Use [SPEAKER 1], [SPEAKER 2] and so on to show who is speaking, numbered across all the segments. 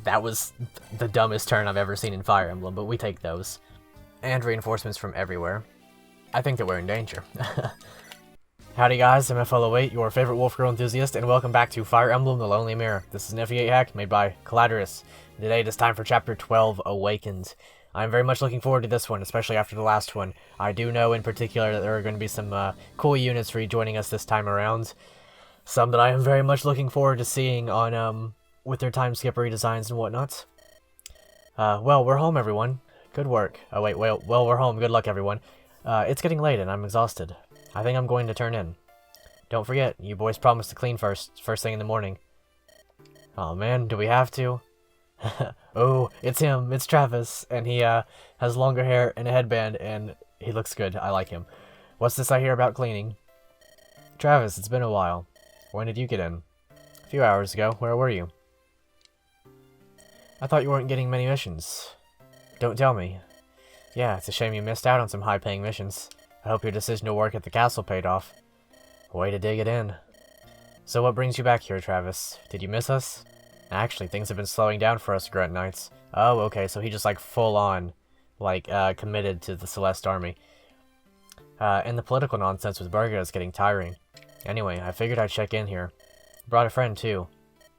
[SPEAKER 1] That was the dumbest turn I've ever seen in Fire Emblem, but we take those. And reinforcements from everywhere. I think that we're in danger. Howdy guys, I'm FL08, your favorite Wolf Girl enthusiast, and welcome back to Fire Emblem The Lonely Mirror. This is an FE8 hack made by Caladrius. Today it is time for Chapter 12, Awakened. I'm very much looking forward to this one, especially after the last one. I do know in particular that there are going to be some cool units rejoining us this time around. Some that I am very much looking forward to seeing on, with their time skip redesigns and whatnot. Well, we're home everyone. Good work. Oh wait, well, we're home. Good luck everyone. It's getting late and I'm exhausted. I think I'm going to turn in. Don't forget, you boys promised to clean first thing in the morning. Oh man, do we have to? Oh, it's him, it's Travis, and he has longer hair and a headband, and he looks good. I like him. What's this I hear about cleaning? Travis, it's been a while. When did you get in? A few hours ago. Where were you? I thought you weren't getting many missions. Don't tell me. Yeah, it's a shame you missed out on some high-paying missions. I hope your decision to work at the castle paid off. Way to dig it in. So what brings you back here, Travis? Did you miss us? Actually, things have been slowing down for us Grunt Knights. Oh, okay, so he just like full-on, like, committed to the Celeste army. And the political nonsense with Burga is getting tiring. Anyway, I figured I'd check in here. Brought a friend, too.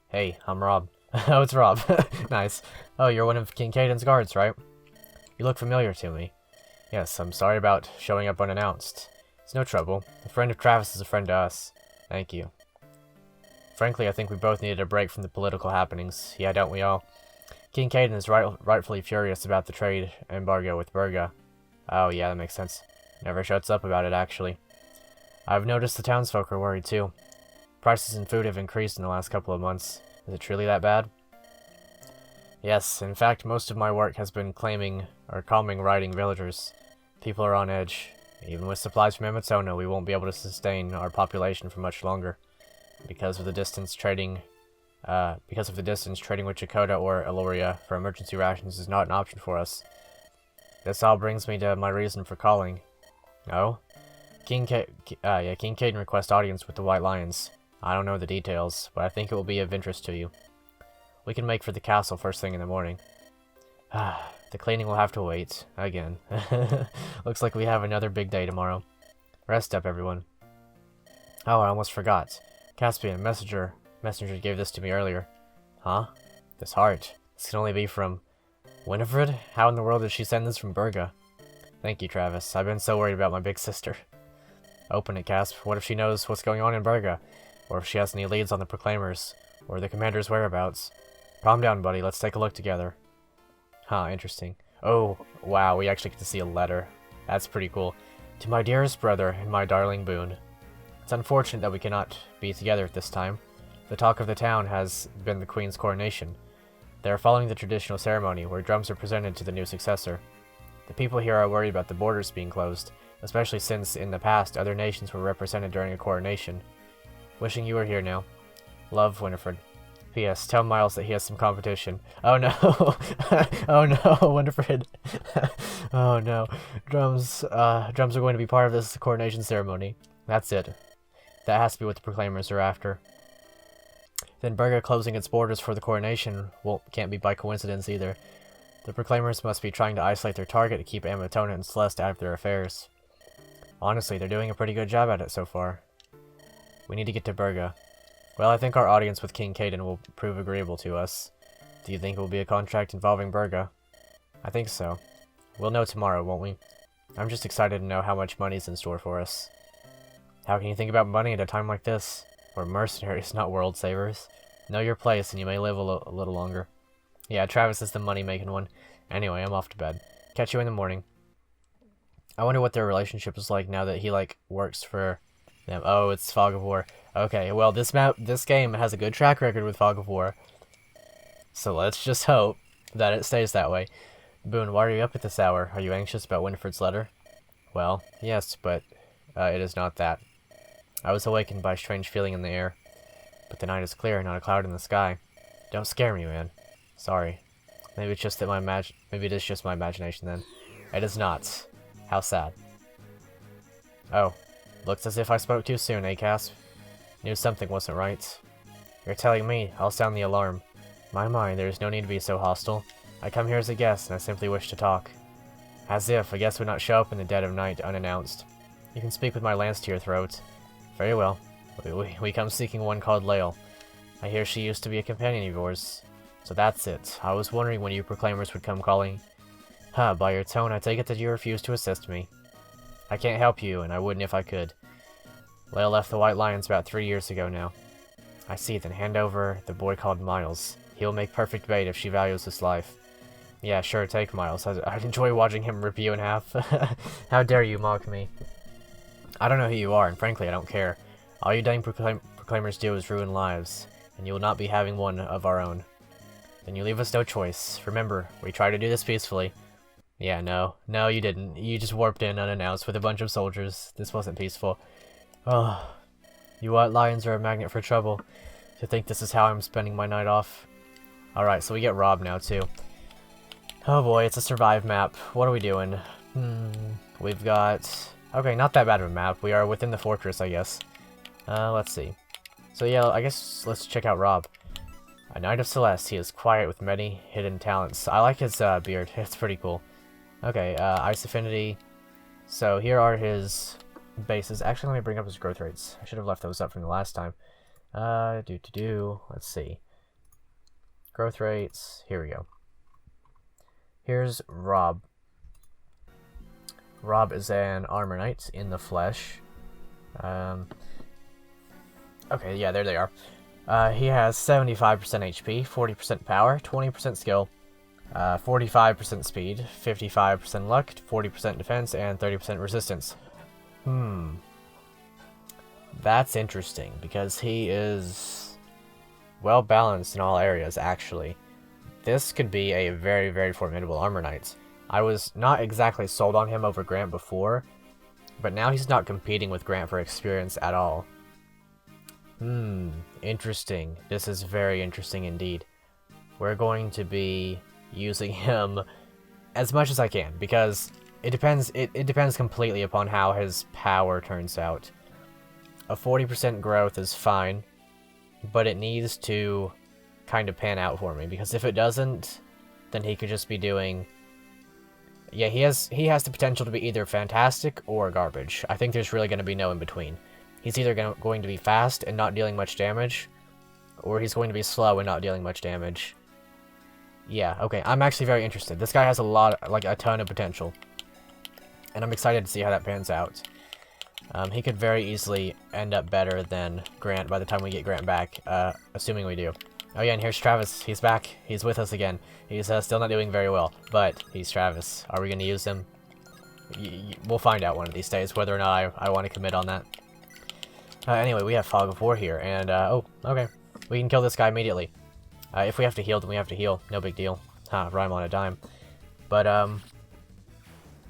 [SPEAKER 1] Hey, I'm Rob. Oh, it's Rob. Nice. Oh, you're one of King Caden's guards, right? You look familiar to me. Yes, I'm sorry about showing up unannounced. It's no trouble. A friend of Travis is a friend to us. Thank you. Frankly, I think we both needed a break from the political happenings. Yeah, don't we all? King Caden is rightfully furious about the trade embargo with Burga. Oh, yeah, that makes sense. Never shuts up about it, actually. I've noticed the townsfolk are worried, too. Prices in food have increased in the last couple of months. Is it truly that bad? Yes, in fact, most of my work has been calming riding villagers. People are on edge. Even with supplies from Amatona, we won't be able to sustain our population for much longer. Because of the distance, trading with Chakota or Eloria for emergency rations is not an option for us. This all brings me to my reason for calling. Oh? King Caden requests audience with the White Lions. I don't know the details, but I think it will be of interest to you. We can make for the castle first thing in the morning. The cleaning will have to wait. Again. Looks like we have another big day tomorrow. Rest up, everyone. Oh, I almost forgot. Caspian, messenger gave this to me earlier. Huh? This heart. This can only be from... Winifred? How in the world did she send this from Burga? Thank you, Travis. I've been so worried about my big sister. Open it, Casp. What if she knows what's going on in Burga? Or if she has any leads on the Proclaimers? Or the Commander's whereabouts? Calm down, buddy. Let's take a look together. Huh, interesting. Oh, wow, we actually get to see a letter. That's pretty cool. To my dearest brother and my darling Boone. It's unfortunate that we cannot be together at this time. The talk of the town has been the Queen's coronation. They are following the traditional ceremony, where drums are presented to the new successor. The people here are worried about the borders being closed, especially since, in the past, other nations were represented during a coronation. Wishing you were here now. Love, Winifred. P.S. Tell Myles that he has some competition. Oh no! Oh no, Winifred! Oh no. Drums are going to be part of this coronation ceremony. That's it. That has to be what the Proclaimers are after. Then Burga closing its borders for the coronation can't be by coincidence either. The Proclaimers must be trying to isolate their target to keep Amatona and Celeste out of their affairs. Honestly, they're doing a pretty good job at it so far. We need to get to Burga. Well, I think our audience with King Caden will prove agreeable to us. Do you think it will be a contract involving Burga? I think so. We'll know tomorrow, won't we? I'm just excited to know how much money's in store for us. How can you think about money at a time like this? We're mercenaries, not world savers. Know your place and you may live a little longer. Yeah, Travis is the money-making one. Anyway, I'm off to bed. Catch you in the morning. I wonder what their relationship is like now that he, like, works for them. Oh, it's Fog of War. Okay, well, this game has a good track record with Fog of War. So let's just hope that it stays that way. Boone, why are you up at this hour? Are you anxious about Winifred's letter? Well, yes, but it is not that. I was awakened by a strange feeling in the air. But the night is clear, not a cloud in the sky. Don't scare me, man. Sorry. Maybe it's just that maybe it is just my imagination then. It is not. How sad. Oh. Looks as if I spoke too soon, eh, Casp? Knew something wasn't right. You're telling me. I'll sound the alarm. My, there is no need to be so hostile. I come here as a guest, and I simply wish to talk. As if a guest would not show up in the dead of night unannounced. You can speak with my lance to your throat. Very well. We come seeking one called Lael. I hear she used to be a companion of yours. So that's it. I was wondering when you proclaimers would come calling. Huh, by your tone, I take it that you refuse to assist me. I can't help you, and I wouldn't if I could. Lael left the White Lions about 3 years ago now. I see, then hand over the boy called Myles. He'll make perfect bait if she values his life. Yeah, sure, take Myles. I'd enjoy watching him rip you in half. How dare you mock me? I don't know who you are, and frankly, I don't care. All you dang proclaimers do is ruin lives, and you will not be having one of our own. Then you leave us no choice. Remember, we tried to do this peacefully. Yeah, no, you didn't. You just warped in unannounced with a bunch of soldiers. This wasn't peaceful. Oh, you White Lions are a magnet for trouble. To think this is how I'm spending my night off. Alright, so we get robbed now, too. Oh boy, it's a survive map. What are we doing? We've got... Okay, not that bad of a map. We are within the fortress, I guess. Let's see. So yeah, I guess let's check out Rob. A Knight of Celeste. He is quiet with many hidden talents. I like his beard. It's pretty cool. Okay, Ice Affinity. So here are his bases. Actually, let me bring up his growth rates. I should have left those up from the last time. Let's see. Growth rates. Here we go. Here's Rob. Rob is an armor knight in the flesh. Okay, yeah, there they are. He has 75% HP, 40% power, 20% skill, 45% speed, 55% luck, 40% defense, and 30% resistance. That's interesting, because he is well balanced in all areas, actually. This could be a very, very formidable armor knight. I was not exactly sold on him over Grant before, but now he's not competing with Grant for experience at all. Interesting. This is very interesting indeed. We're going to be using him as much as I can, because it depends completely upon how his power turns out. A 40% growth is fine, but it needs to kind of pan out for me, because if it doesn't, then he could just be doing... Yeah, he has the potential to be either fantastic or garbage. I think there's really going to be no in between. He's either going to be fast and not dealing much damage, or he's going to be slow and not dealing much damage. Yeah, okay, I'm actually very interested. This guy has a ton of potential, and I'm excited to see how that pans out. He could very easily end up better than Grant by the time we get Grant back, assuming we do. Oh yeah, and here's Travis. He's back. He's with us again. He's still not doing very well, but he's Travis. Are we going to use him? We'll find out one of these days whether or not I want to commit on that. Anyway, we have Fog of War here, and, oh, okay. We can kill this guy immediately. If we have to heal, then we have to heal. No big deal. Rhyme on a dime. But,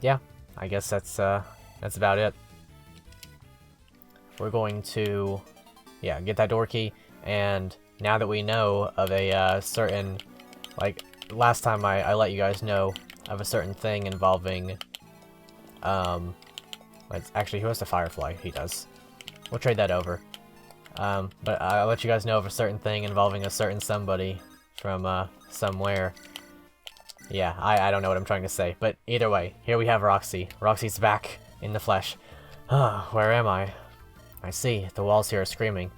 [SPEAKER 1] yeah, I guess that's about it. We're going to, yeah, get that door key, and now that we know of a, certain, like, last time I let you guys know of a certain thing involving, actually, who has the Firefly? He does. We'll trade that over. But I'll let you guys know of a certain thing involving a certain somebody from, somewhere. Yeah, I don't know what I'm trying to say, but either way, here we have Roxy. Roxy's back in the flesh. Where am I? I see, the walls here are screaming.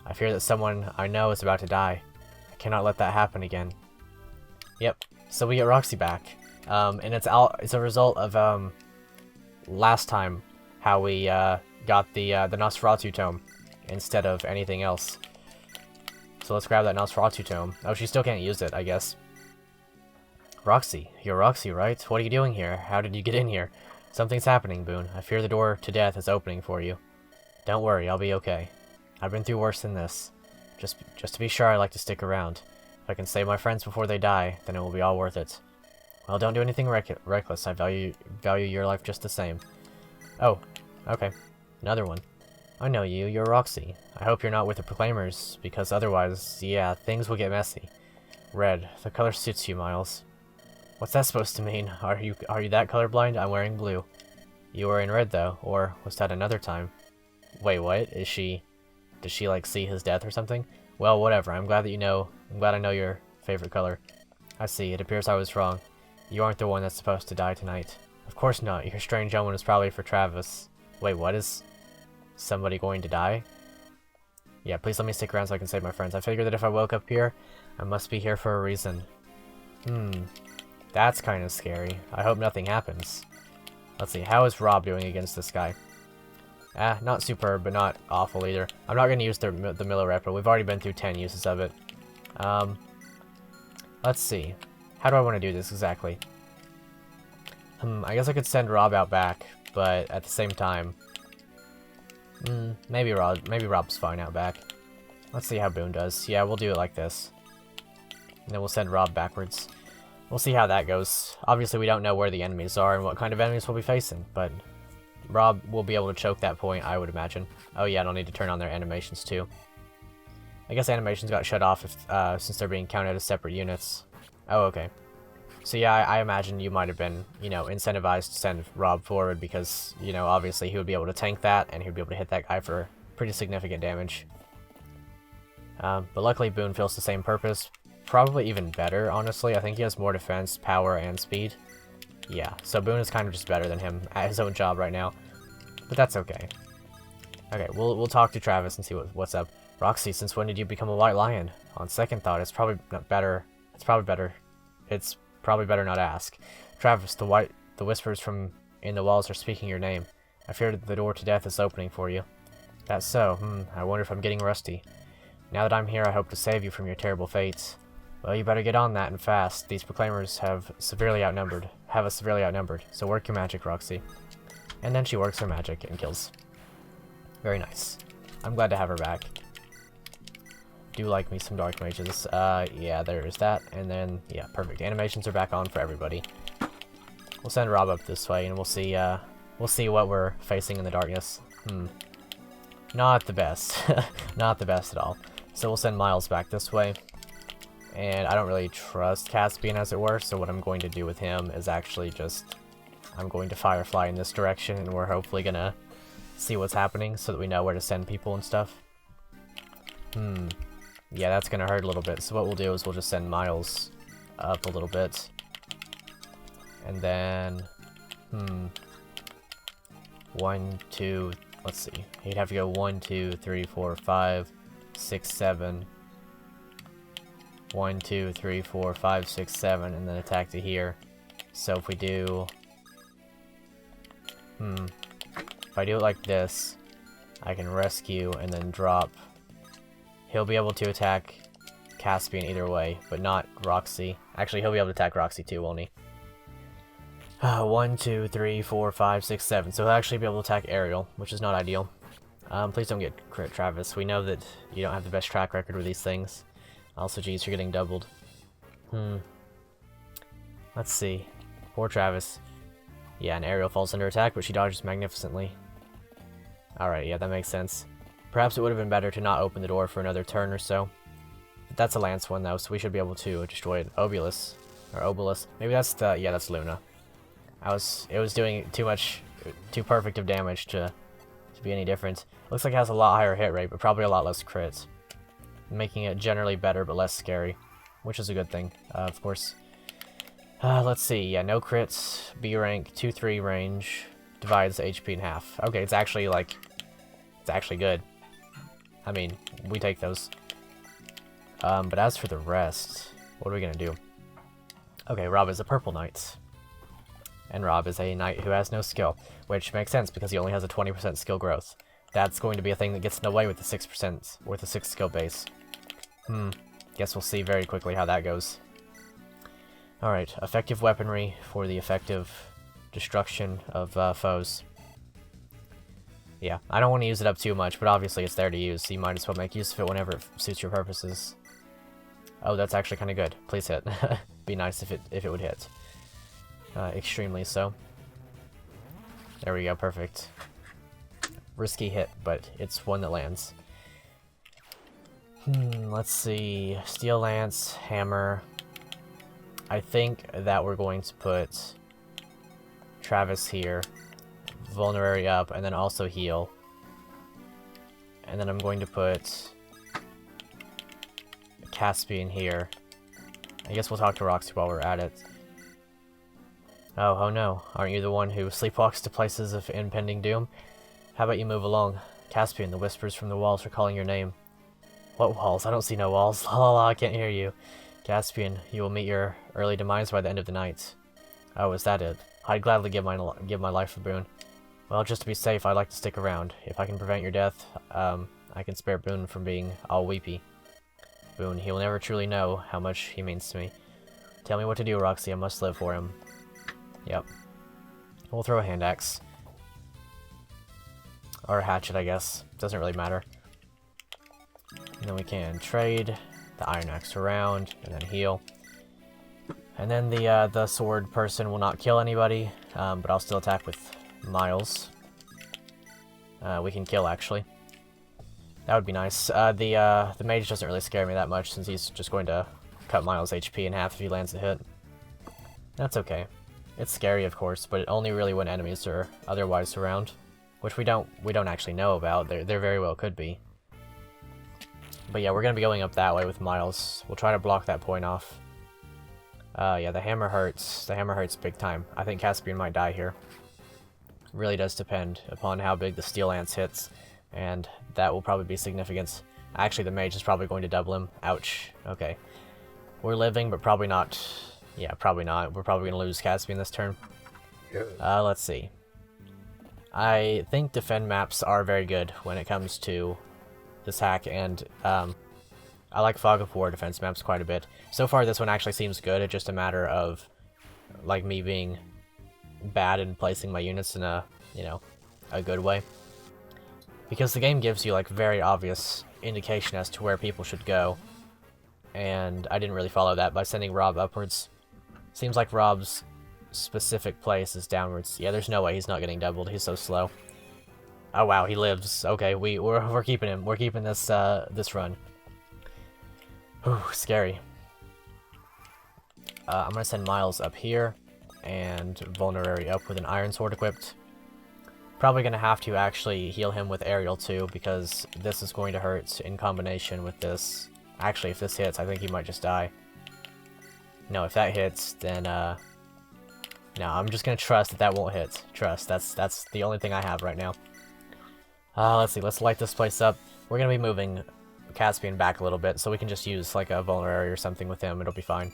[SPEAKER 1] I fear that someone I know is about to die. I cannot let that happen again. Yep, so we get Roxy back. And it's a result of, last time, how we, got the Nosferatu tome instead of anything else. So let's grab that Nosferatu tome. Oh, she still can't use it, I guess. Roxy. You're Roxy, right? What are you doing here? How did you get in here? Something's happening, Boone. I fear the door to death is opening for you. Don't worry, I'll be okay. I've been through worse than this. Just to be sure, I like to stick around. If I can save my friends before they die, then it will be all worth it. Well, don't do anything reckless. I value your life just the same. Oh, okay. Another one. I know you. You're Roxy. I hope you're not with the Proclaimers, because otherwise, yeah, things will get messy. Red. The color suits you, Myles. What's that supposed to mean? Are you that colorblind? I'm wearing blue. You were in red, though. Or was that another time? Wait, what? Does she, like, see his death or something? Well, whatever. I'm glad I know you're favorite color. I see, it appears I was wrong. You aren't the one that's supposed to die tonight. Of course not, your strange omen is probably for Travis. Wait, what, is somebody going to die? Yeah, please let me stick around so I can save my friends. I figure that if I woke up here, I must be here for a reason. That's kind of scary. I hope nothing happens. Let's see, how is Rob doing against this guy? Not superb, but not awful either. I'm not going to use the Miller Rep, but we've already been through 10 uses of it. Let's see. How do I want to do this exactly? I guess I could send Rob out back, but at the same time... maybe Rob's fine out back. Let's see how Boone does. Yeah, we'll do it like this. And then we'll send Rob backwards. We'll see how that goes. Obviously, we don't know where the enemies are and what kind of enemies we'll be facing, but Rob will be able to choke that point, I would imagine. Oh yeah, I don't need to turn on their animations too. I guess animations got shut off if, since they're being counted as separate units. Oh, okay. So yeah, I imagine you might have been, you know, incentivized to send Rob forward because, you know, obviously he would be able to tank that and he would be able to hit that guy for pretty significant damage. But luckily Boone fills the same purpose. Probably even better, honestly. I think he has more defense, power, and speed. Yeah, so Boone is kind of just better than him at his own job right now. But that's okay. Okay, we'll talk to Travis and see what's up. Roxy, since when did you become a White Lion? On second thought, it's probably better not ask. Travis, the whispers from in the walls are speaking your name. I fear that the door to death is opening for you. That's so. I wonder if I'm getting rusty. Now that I'm here, I hope to save you from your terrible fates. Well, you better get on that and fast. These proclaimers have us severely outnumbered, so work your magic, Roxy. And then she works her magic and kills. Very nice. I'm glad to have her back. Do like me some dark mages. Yeah, there's that. And then, yeah, perfect. Animations are back on for everybody. We'll send Rob up this way, and we'll see what we're facing in the darkness. Not the best. Not the best at all. So we'll send Myles back this way. And I don't really trust Caspian, as it were, so what I'm going to do with him is actually just... I'm going to Firefly in this direction, and we're hopefully gonna see what's happening so that we know where to send people and stuff. Yeah, that's gonna hurt a little bit, so what we'll do is we'll just send Myles up a little bit. And then... 1, 2... Let's see. He'd have to go 1, 2, 3, 4, 5, 6, 7... 1, 2, 3, 4, 5, 6, 7, and then attack to here. So if we do... If I do it like this, I can rescue and then drop. He'll be able to attack Caspian either way, but not Roxy. Actually, he'll be able to attack Roxy too, won't he? 1, 2, 3, 4, 5, 6, 7. So he'll actually be able to attack Ariel, which is not ideal. Please don't get crit, Travis. We know that you don't have the best track record with these things. Also, geez, you're getting doubled. Let's see. Poor Travis. Yeah, and Ariel falls under attack, but she dodges magnificently. Alright, yeah, that makes sense. Perhaps it would have been better to not open the door for another turn or so. But that's a lance one, though, so we should be able to destroy it. Obulus. Or Obulus. Maybe that's the... Yeah, that's Luna. It was doing too perfect of damage to be any different. Looks like it has a lot higher hit rate, but probably a lot less crits. Making it generally better, but less scary. Which is a good thing, of course. Let's see. Yeah, no crits. B rank, 2-3 range. Divides HP in half. Okay, it's actually, like... It's actually good. I mean, we take those. But as for the rest, what are we gonna do? Okay, Rob is a purple knight. And Rob is a knight who has no skill. Which makes sense, because he only has a 20% skill growth. That's going to be a thing that gets in the way with the 6%, with the 6 skill base. Guess we'll see very quickly how that goes. Alright, effective weaponry for the effective destruction of foes. Yeah, I don't want to use it up too much, but obviously it's there to use, so you might as well make use of it whenever it suits your purposes. Oh, that's actually kind of good. Please hit. Be nice if it would hit. Extremely so. There we go, perfect. Risky hit, but it's one that lands. Let's see. Steel Lance, Hammer. I think that we're going to put Travis here, Vulnerary up, and then also heal. And then I'm going to put Caspian here, I guess we'll talk to Roxy while we're at it. Oh no. Aren't you the one who sleepwalks to places of impending doom? How about you move along? Caspian, the whispers from the walls are calling your name. What walls? I don't see no walls. La la la, I can't hear you. Caspian, you will meet your early demise by the end of the night. Oh, is that it? I'd gladly give my life a boon. Well, just to be safe, I'd like to stick around. If I can prevent your death, I can spare Boone from being all weepy. Boone, he'll never truly know how much he means to me. Tell me what to do, Roxy. I must live for him. Yep. We'll throw a hand axe. Or a hatchet, I guess. Doesn't really matter. And then we can trade the iron axe around, and then heal. And then the sword person will not kill anybody, but I'll still attack with Myles. We can kill, actually. That would be nice. The mage doesn't really scare me that much, since he's just going to cut Myles' HP in half if he lands a hit. That's okay. It's scary, of course, but only really when enemies are otherwise around, which we don't actually know about. There very well could be. But yeah, we're gonna be going up that way with Myles. We'll try to block that point off. Yeah, the hammer hurts. The hammer hurts big time. I think Caspian might die here. Really does depend upon how big the steel lance hits, and that will probably be significant. Actually, the mage is probably going to double him. Ouch. Okay. We're living, but probably not. Yeah, probably not. We're probably going to lose Caspian this turn. Let's see. I think defend maps are very good when it comes to this hack, and I like Fog of War defense maps quite a bit. So far, this one actually seems good. It's just a matter of, like, me being bad in placing my units in a, you know, a good way. Because the game gives you, like, very obvious indication as to where people should go. And I didn't really follow that by sending Rob upwards. Seems like Rob's specific place is downwards. Yeah, there's no way he's not getting doubled. He's so slow. Oh wow, he lives. Okay, we're keeping him. We're keeping this this run. Whew, scary. I'm gonna send Myles up here, and Vulnerary up with an Iron Sword equipped. Probably gonna have to actually heal him with Aerial too, because this is going to hurt in combination with this. Actually, if this hits, I think he might just die. No, if that hits, then no, I'm just gonna trust that that won't hit. Trust. That's the only thing I have right now. Let's see. Let's light this place up. We're gonna be moving Caspian back a little bit, so we can just use like a Vulnerary or something with him. It'll be fine.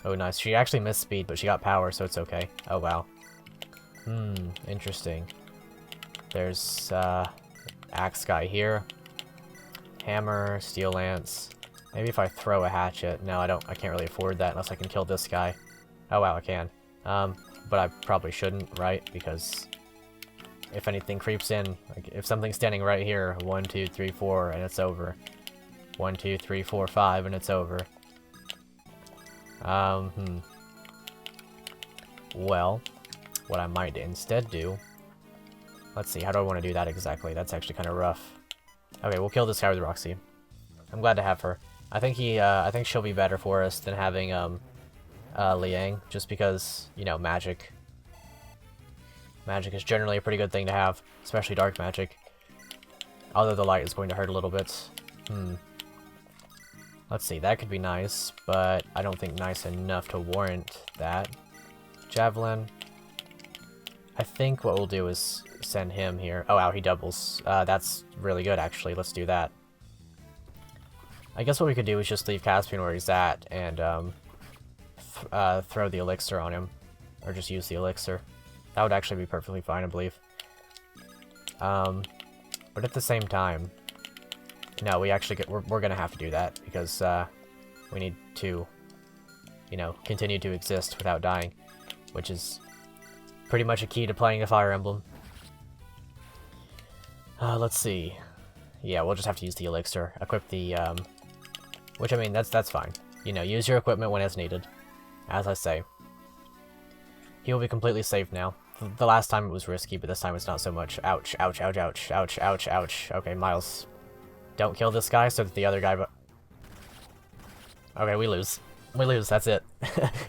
[SPEAKER 1] Oh, nice. She actually missed speed, but she got power, so it's okay. Oh, wow. Interesting. There's, Axe guy here. Hammer, Steel Lance. Maybe if I throw a hatchet. No, I can't really afford that unless I can kill this guy. Oh, wow, I can. But I probably shouldn't, right? Because if anything creeps in, like, if something's standing right here, 1, 2, 3, 4, and it's over. 1, 2, 3, 4, 5, and it's over. Well, what I might instead do... Let's see, how do I want to do that exactly? That's actually kind of rough. Okay, we'll kill this guy with Roxy. I'm glad to have her. I think I think she'll be better for us than having, Liang, just because, you know, magic. Magic is generally a pretty good thing to have, especially dark magic. Although the light is going to hurt a little bit. Let's see, that could be nice, but I don't think nice enough to warrant that. Javelin. I think what we'll do is send him here. Oh wow, he doubles. That's really good, actually. Let's do that. I guess what we could do is just leave Caspian where he's at and throw the elixir on him. Or just use the elixir. That would actually be perfectly fine, I believe. But at the same time... No, we actually we're gonna have to do that, because we need to, you know, continue to exist without dying. Which is pretty much a key to playing a Fire Emblem. Let's see. Yeah, we'll just have to use the elixir. Equip the, which, I mean, that's fine. You know, use your equipment when it's needed. As I say. He will be completely safe now. The last time it was risky, but this time it's not so much. Ouch, ouch, ouch, ouch, ouch, ouch, ouch. Okay, Myles. Don't kill this guy so that the other guy... Okay, we lose. We lose, that's it.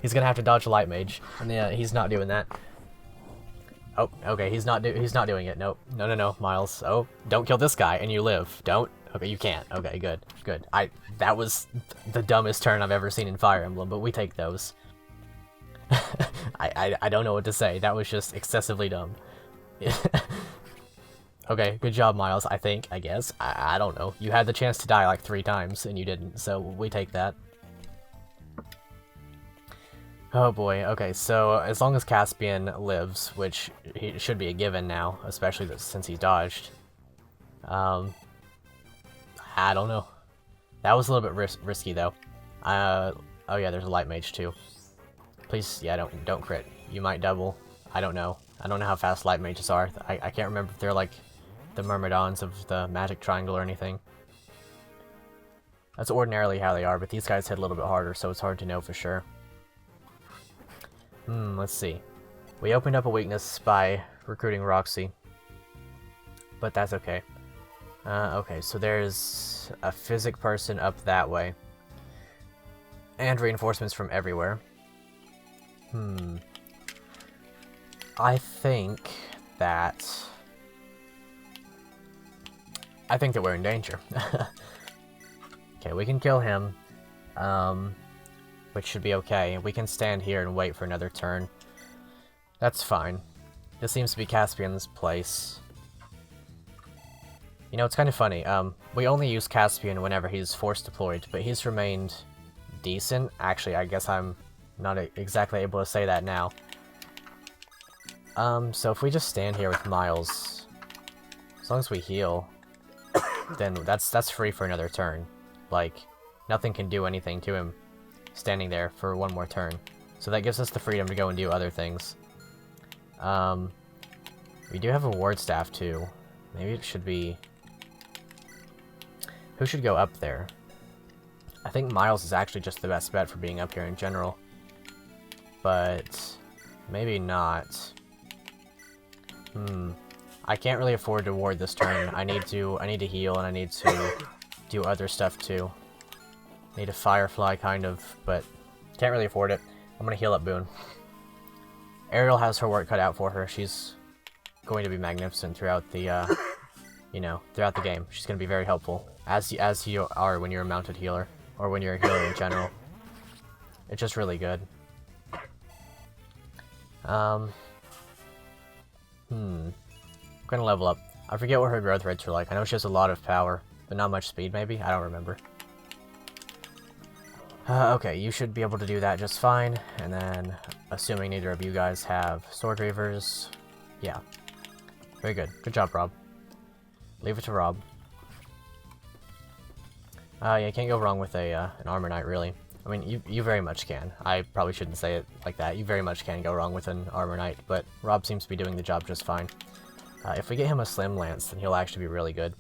[SPEAKER 1] He's gonna have to dodge a light mage. And yeah, he's not doing that. Oh, okay, he's not doing it. Nope. No, Myles. Oh, don't kill this guy and you live. Don't. Okay, you can't. Okay, good. Good. That was the dumbest turn I've ever seen in Fire Emblem, but we take those. I don't know what to say. That was just excessively dumb. Okay, good job, Myles, I think, I guess. I don't know. You had the chance to die like 3 times, and you didn't, so we take that. Oh boy, okay, so as long as Caspian lives, which he should be a given now, especially since he dodged, I don't know. That was a little bit risky, though. Oh yeah, there's a Light Mage, too. Please, yeah, don't crit. You might double. I don't know. I don't know how fast Light Mages are. I can't remember if they're like the Myrmidons of the Magic Triangle or anything. That's ordinarily how they are, but these guys hit a little bit harder, so it's hard to know for sure. Let's see. We opened up a weakness by recruiting Roxy, but that's okay. Okay, so there's a Physic person up that way, and reinforcements from everywhere. I think that we're in danger. Okay, we can kill him, which should be okay. We can stand here and wait for another turn. That's fine. This seems to be Caspian's place. You know, it's kind of funny. We only use Caspian whenever he's force deployed, but he's remained decent. Actually, I guess I'm not exactly able to say that now. So if we just stand here with Myles, as long as we heal, then that's free for another turn. Like, nothing can do anything to him standing there for one more turn. So that gives us the freedom to go and do other things. We do have a ward staff too. Maybe it should be... Who should go up there? I think Myles is actually just the best bet for being up here in general. But maybe not. I can't really afford to ward this turn. I need to heal, and I need to do other stuff too. Need a Firefly, kind of, but can't really afford it. I'm gonna heal up Boone. Ariel has her work cut out for her. She's going to be magnificent throughout the, you know, throughout the game. She's gonna be very helpful, as you are when you're a mounted healer, or when you're a healer in general. It's just really good. I'm gonna level up. I forget what her growth rates are like. I know she has a lot of power, but not much speed, maybe? I don't remember. Okay, you should be able to do that just fine, and then, assuming neither of you guys have Sword Reavers, yeah. Very good. Good job, Rob. Leave it to Rob. Yeah, you can't go wrong with an Armor Knight, really. I mean, you very much can. I probably shouldn't say it like that. You very much can go wrong with an Armor Knight, but Rob seems to be doing the job just fine. If we get him a Slim Lance, then he'll actually be really good.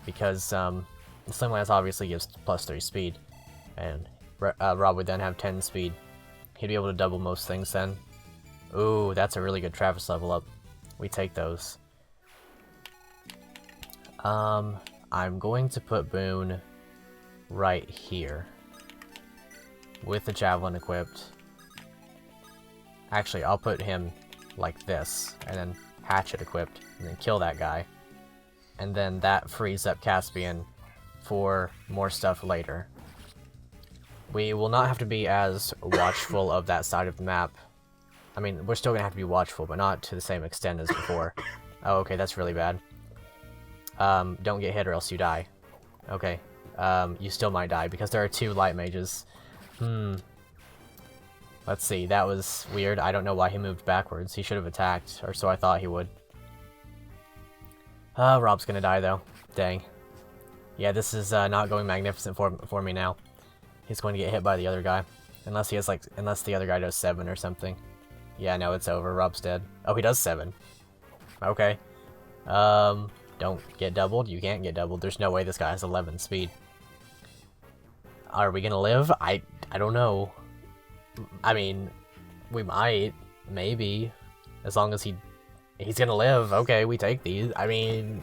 [SPEAKER 1] Because the Slim Lance obviously gives +3 speed, and Rob would then have 10 speed. He'd be able to double most things then. Ooh, that's a really good Travis level up. We take those. I'm going to put Boone right here, with the Javelin equipped. Actually, I'll put him like this, and then Hatchet equipped, and then kill that guy. And then that frees up Caspian for more stuff later. We will not have to be as watchful of that side of the map. I mean, we're still gonna have to be watchful, but not to the same extent as before. Oh, okay, that's really bad. Don't get hit or else you die. Okay. You still might die, because there are 2 Light Mages. Let's see, that was weird. I don't know why he moved backwards. He should have attacked, or so I thought he would. Rob's gonna die, though. Dang. Yeah, this is not going magnificent for me now. He's going to get hit by the other guy. Unless he has, like, unless the other guy does 7 or something. Yeah, no, it's over. Rob's dead. Oh, he does 7. Okay. Don't get doubled. You can't get doubled. There's no way this guy has 11 speed. Are we gonna live? I don't know. I mean, we might. Maybe. As long as he's gonna live. Okay, we take these. I mean...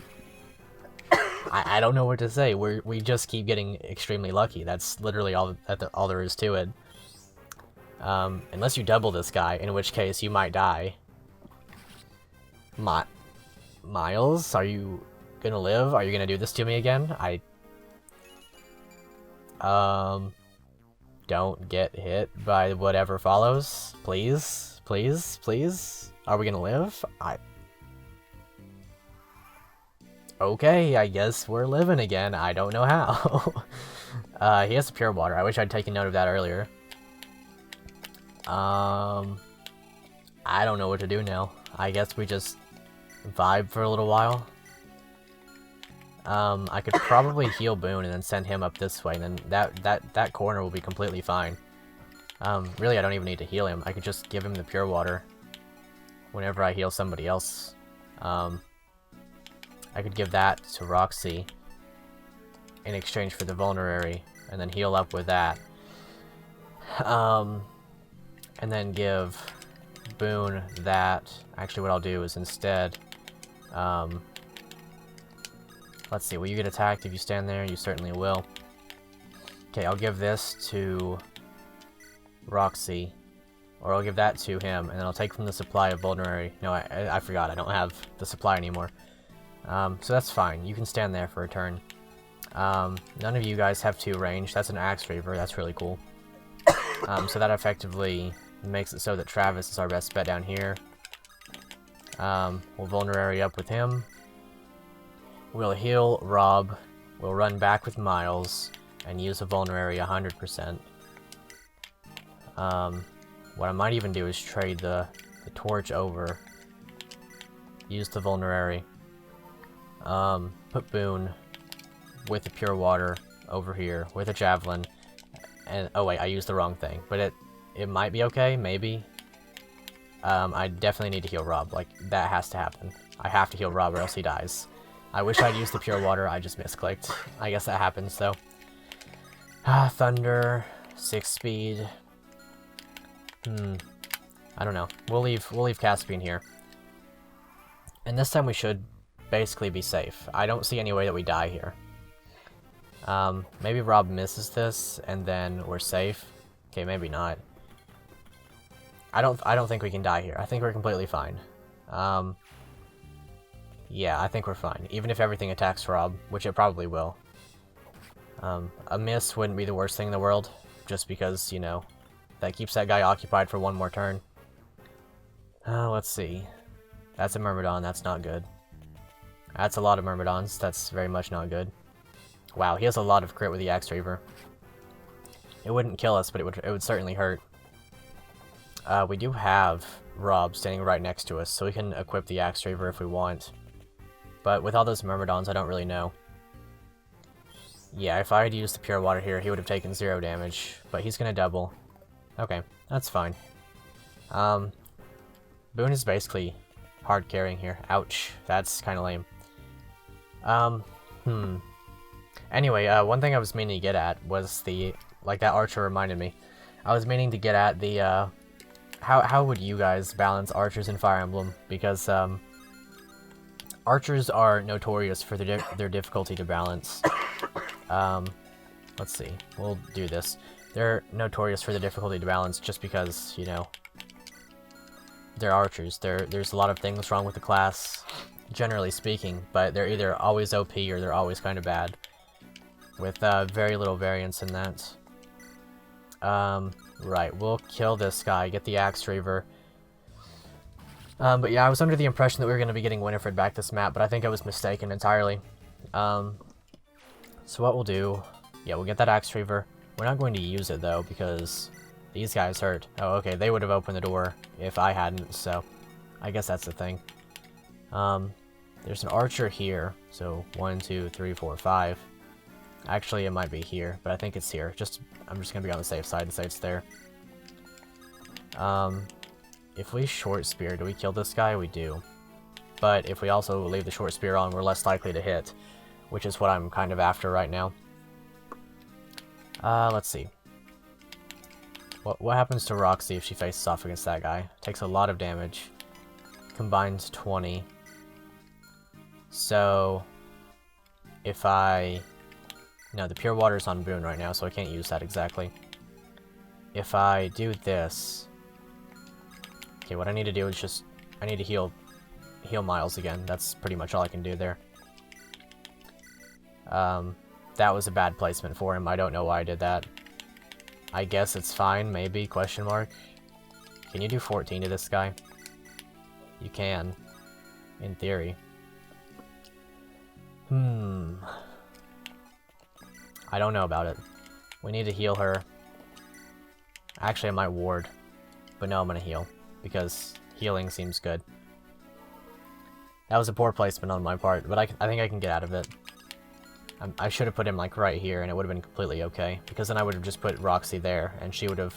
[SPEAKER 1] I don't know what to say. We just keep getting extremely lucky. That's literally all there is to it. Unless you double this guy, in which case you might die. Myles, are you gonna live? Are you gonna do this to me again? Don't get hit by whatever follows. Please, please, please. Are we gonna live? Okay, I guess we're living again. I don't know how. He has pure water. I wish I'd taken note of that earlier. I don't know what to do now. I guess we just vibe for a little while. I could probably heal Boone and then send him up this way, and then that corner will be completely fine. Really, I don't even need to heal him. I could just give him the pure water whenever I heal somebody else. I could give that to Roxy in exchange for the vulnerary, and then heal up with that. And then give Boone that. Actually, what I'll do is instead, let's see, will you get attacked if you stand there? You certainly will. Okay, I'll give this to Roxy, or I'll give that to him, and then I'll take from the supply of vulnerary. No, I forgot, I don't have the supply anymore. So that's fine, you can stand there for a turn. None of you guys have 2 range. That's an Axe Reaver, that's really cool. So that effectively makes it so that Travis is our best bet down here. We'll vulnerary up with him. We'll heal Rob. We'll run back with Myles and use a vulnerary 100%. What I might even do is trade the torch over. Use the vulnerary. Put Boone with the pure water over here with a javelin. And oh wait, I used the wrong thing, but it might be okay, maybe. I definitely need to heal Rob. Like, that has to happen. I have to heal Rob or else he dies. I wish I'd used the pure water, I just misclicked. I guess that happens, though. Thunder, 6 speed. I don't know. We'll leave Caspian here. And this time we should basically be safe. I don't see any way that we die here. Maybe Rob misses this, and then we're safe. Okay, maybe not. I don't think we can die here. I think we're completely fine. Yeah, I think we're fine. Even if everything attacks Rob, which it probably will. A miss wouldn't be the worst thing in the world, just because, you know, that keeps that guy occupied for one more turn. Let's see. That's a Myrmidon, that's not good. That's a lot of Myrmidons, that's very much not good. Wow, he has a lot of crit with the Axe Reaver. It wouldn't kill us, but it would certainly hurt. We do have Rob standing right next to us, so we can equip the Axe Reaver if we want. But with all those Myrmidons, I don't really know. Yeah, if I had used the pure water here, he would have taken 0 damage, but he's gonna double. Okay, that's fine. Boone is basically hard carrying here. Ouch, that's kind of lame. Anyway, one thing I was meaning to get at was like that archer reminded me. I was meaning to get at the, how would you guys balance archers in Fire Emblem? Because, archers are notorious for their difficulty to balance. Let's see, we'll do this. They're notorious for the difficulty to balance just because, you know, they're archers. There's a lot of things wrong with the class, generally speaking, but they're either always OP or they're always kind of bad, with very little variance in that. Right, we'll kill this guy, get the Axe Reaver. But yeah, I was under the impression that we were going to be getting Winifred back this map, but I think I was mistaken entirely. So what we'll do, yeah, we'll get that Axe Reaver. We're not going to use it, though, because these guys hurt. Oh, okay, they would have opened the door if I hadn't, so I guess that's the thing. There's an archer here, so 1, 2, 3, 4, 5. Actually, it might be here, but I think it's here. I'm just going to be on the safe side and say it's there. If we short spear, do we kill this guy? We do. But if we also leave the short spear on, we're less likely to hit, which is what I'm kind of after right now. Let's see. What happens to Roxy if she faces off against that guy? Takes a lot of damage. Combined 20. So, if no, the pure water's on Boone right now, so I can't use that exactly. If I do this... Okay, what I need to do is I need to heal Myles again. That's pretty much all I can do there. that was a bad placement for him. I don't know why I did that. I guess it's fine, maybe, question mark. Can you do 14 to this guy? You can. In theory. I don't know about it. We need to heal her. Actually, I might ward. But no, I'm gonna heal. Because healing seems good. That was a poor placement on my part, but I think I can get out of it. I should have put him, like, right here, and it would have been completely okay. Because then I would have just put Roxy there, and she would have...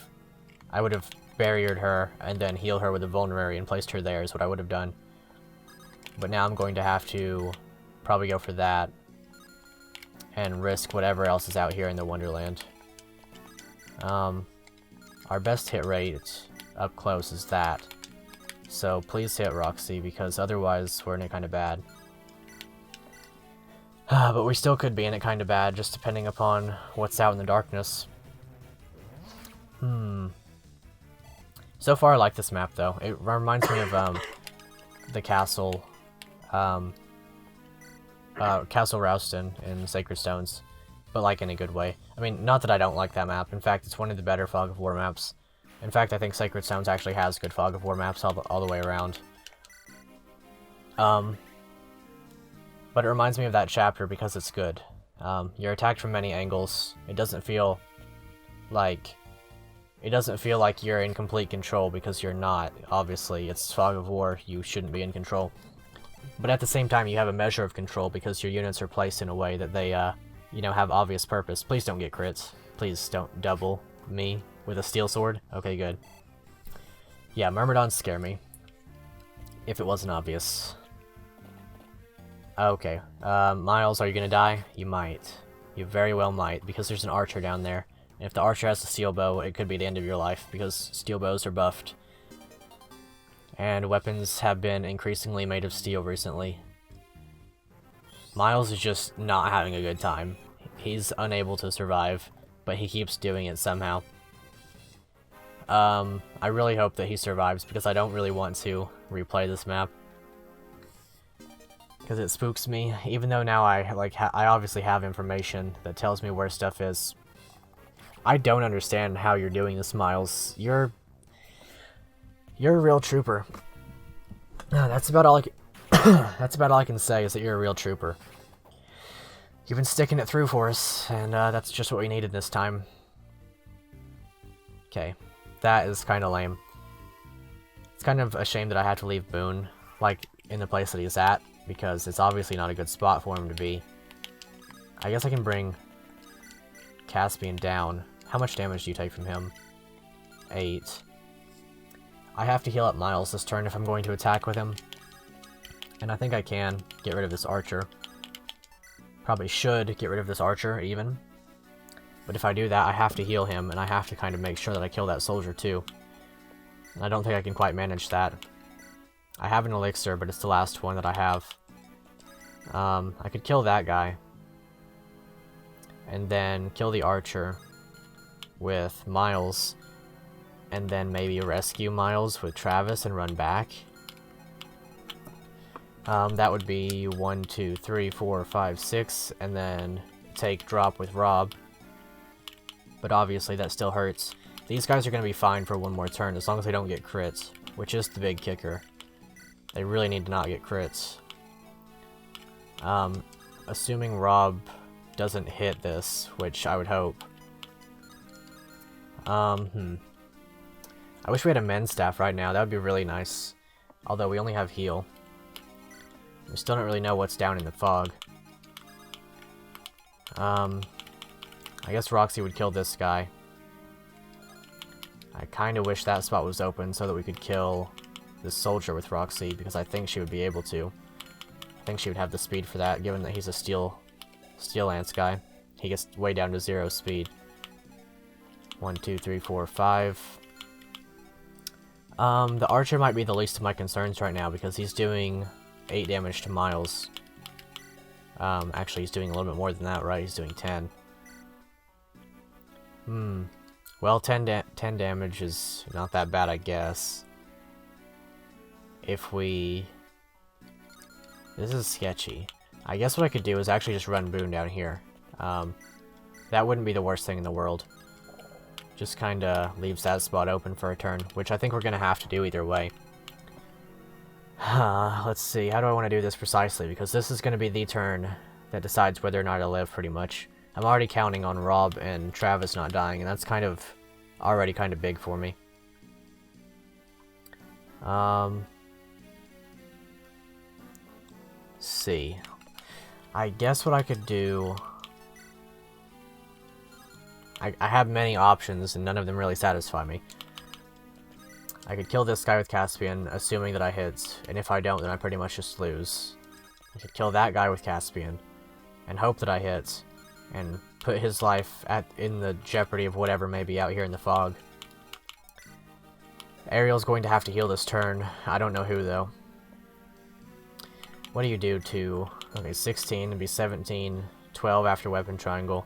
[SPEAKER 1] I would have barriered her, and then healed her with a Vulnerary and placed her there is what I would have done. But now I'm going to have to probably go for that. And risk whatever else is out here in the Wonderland. Our best hit rate up close is that. So please hit Roxy, because otherwise we're in it kind of bad. But we still could be in it kind of bad, just depending upon what's out in the darkness. So far I like this map, though. It reminds me of the castle, Castle Rouston in Sacred Stones, but like in a good way. I mean, not that I don't like that map. In fact, it's one of the better Fog of War maps. In fact, I think Sacred Stones actually has good Fog of War maps all the way around. But it reminds me of that chapter because it's good. You're attacked from many angles. It doesn't feel like you're in complete control, because you're not. Obviously, it's Fog of War. You shouldn't be in control. But at the same time, you have a measure of control because your units are placed in a way that they, you know, have obvious purpose. Please don't get crits. Please don't double me with a steel sword. Okay, good. Yeah, Myrmidons scare me. If it wasn't obvious. Okay. Myles, are you gonna die? You might. You very well might, because there's an archer down there. And if the archer has a steel bow, it could be the end of your life, because steel bows are buffed. And weapons have been increasingly made of steel recently. Myles is just not having a good time. He's unable to survive, but he keeps doing it somehow. I really hope that he survives, because I don't really want to replay this map. Because it spooks me, even though now I obviously have information that tells me where stuff is. I don't understand how you're doing this, Myles. You're a real trooper. That's about all I can that's about all I can say, is that you're a real trooper. You've been sticking it through for us, and that's just what we needed this time. Okay, that is kind of lame. It's kind of a shame that I had to leave Boone, like, in the place that he's at, because it's obviously not a good spot for him to be. I guess I can bring Caspian down. How much damage do you take from him? 8. I have to heal up Myles this turn if I'm going to attack with him. And I think I can get rid of this archer. Probably should get rid of this archer, even. But if I do that, I have to heal him, and I have to kind of make sure that I kill that soldier, too. And I don't think I can quite manage that. I have an elixir, but it's the last one that I have. I could kill that guy. And then kill the archer with Myles. And then maybe rescue Myles with Travis and run back. That would be 1, 2, 3, 4, 5, 6, and then take drop with Rob. But obviously that still hurts. These guys are going to be fine for one more turn, as long as they don't get crits, which is the big kicker. They really need to not get crits. Assuming Rob doesn't hit this, which I would hope. I wish we had a men's staff right now. That would be really nice. Although we only have heal. We still don't really know what's down in the fog. I guess Roxy would kill this guy. I kind of wish that spot was open so that we could kill this soldier with Roxy, because I think she would be able to. I think she would have the speed for that, given that he's a Steel Lance guy. He gets way down to 0 speed. 1, 2, 3, 4, 5. The archer might be the least of my concerns right now, because he's doing 8 damage to Myles. Actually, he's doing a little bit more than that, right? He's doing 10. Well, 10 damage is not that bad, I guess. If we... This is sketchy. I guess what I could do is actually just run Boone down here. That wouldn't be the worst thing in the world. Just kinda leaves that spot open for a turn, which I think we're gonna have to do either way. Let's see, how do I want to do this precisely? Because this is gonna be the turn that decides whether or not I live, pretty much. I'm already counting on Rob and Travis not dying, and that's kind of already kind of big for me. Let's see. I guess what I could do... I have many options, and none of them really satisfy me. I could kill this guy with Caspian, assuming that I hit, and if I don't, then I pretty much just lose. I could kill that guy with Caspian, and hope that I hit, and put his life in the jeopardy of whatever may be out here in the fog. Ariel's going to have to heal this turn. I don't know who, though. What do you do to... Okay, 16, it'd be 17, 12 after weapon triangle.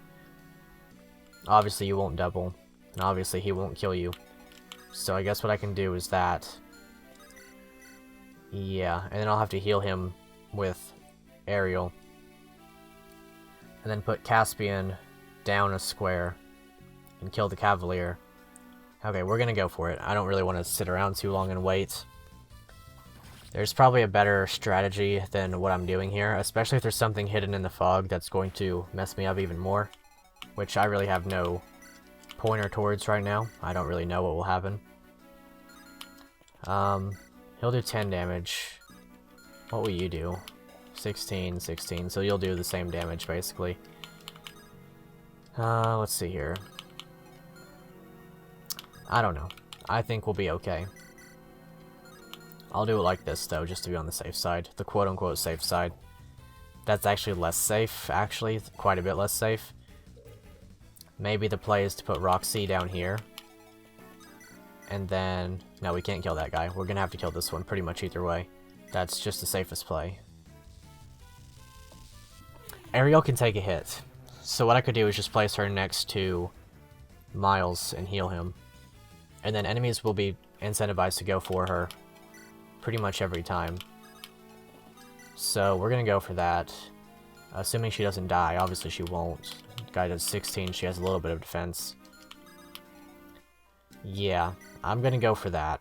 [SPEAKER 1] Obviously you won't double, and obviously he won't kill you. So I guess what I can do is that. Yeah, and then I'll have to heal him with Ariel. And then put Caspian down a square and kill the Cavalier. Okay, we're gonna go for it. I don't really want to sit around too long and wait. There's probably a better strategy than what I'm doing here, especially if there's something hidden in the fog that's going to mess me up even more. Which I really have no pointer towards right now. I don't really know what will happen. He'll do 10 damage. What will you do? 16, 16, so you'll do the same damage, basically. Let's see here. I don't know. I think we'll be okay. I'll do it like this, though, just to be on the safe side. The quote-unquote safe side. That's actually less safe, actually. Quite a bit less safe. Maybe the play is to put Roxy down here. And then... No, we can't kill that guy. We're gonna have to kill this one pretty much either way. That's just the safest play. Ariel can take a hit. So what I could do is just place her next to Myles and heal him. And then enemies will be incentivized to go for her pretty much every time. So we're gonna go for that. Assuming she doesn't die. Obviously she won't. Guy does 16, she has a little bit of defense. Yeah, I'm gonna go for that.